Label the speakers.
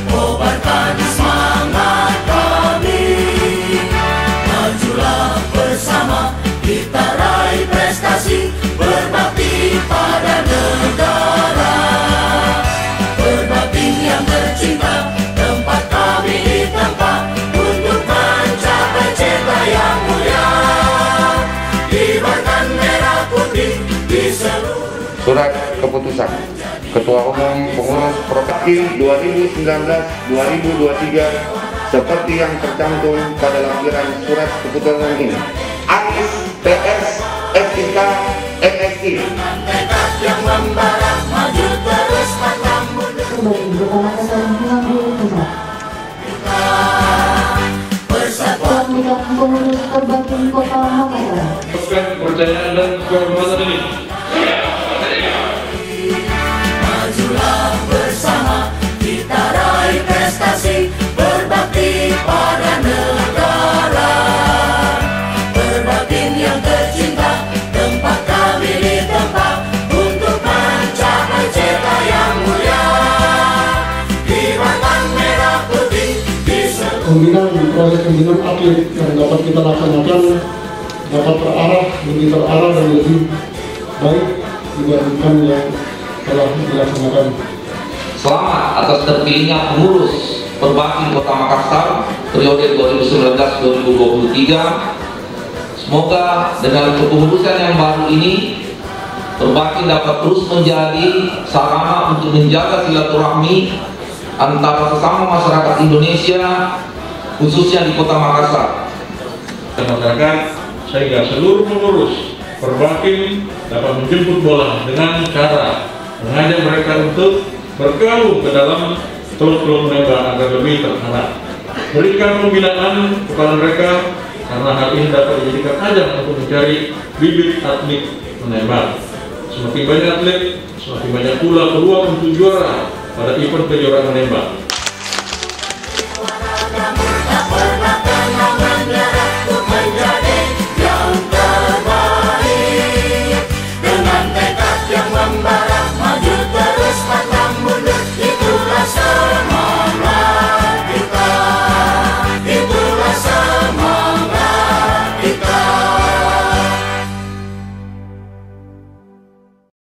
Speaker 1: kobarkan semangat kami. Majulah bersama, kita raih prestasi, berbakti pada negara. Berbakti yang tercinta, tempat kami ditempa untuk mencapai cita yang mulia. Kibarkan merah putih di seluruh.
Speaker 2: Surat keputusan Ketua Umum Pengurus Provinsi 2019-2023 seperti yang tercantum pada lampiran surat keputusan ini. Anies PS SIK MSI.
Speaker 1: Tekad yang membara, maju terus pantang mundur.
Speaker 3: Kembali Kota Makassar mengambil pusat.
Speaker 1: Persatuan
Speaker 3: Pemilihan pengurus Perbakin Kota Makassar.
Speaker 4: Kepercayaan dan kehormatan ini.
Speaker 1: Majulah bersama, kita raih prestasi, berbakti pada negara. Berbakti yang tercinta, tempat kami ditempa untuk mencapai cita yang mulia. Kibarkan merah putih di seluruh.
Speaker 5: Proses pembinaan atlet yang dapat kita laksanakan dapat lebih terarah dan lebih baik dibandingkan yang telah dilaksanakan.
Speaker 6: Selamat atas terpilihnya pengurus Perbakin Kota Makassar periode 2019-2023. Semoga dengan kepengurusan yang baru ini Perbakin dapat terus menjadi sarana untuk menjaga silaturahmi antara sesama masyarakat Indonesia, khususnya di Kota Makassar.
Speaker 4: Masyarakat sehingga seluruh pengurus Perbakin dapat menjemput bola dengan cara mengajak mereka untuk bergabung ke dalam klub-klub menembak agar lebih terarah. Berikan pembinaan kepada mereka karena hal ini dapat dijadikan ajang untuk mencari bibit atlet menembak. Semakin banyak atlet, semakin banyak pula peluang untuk juara pada event kejuaraan menembak.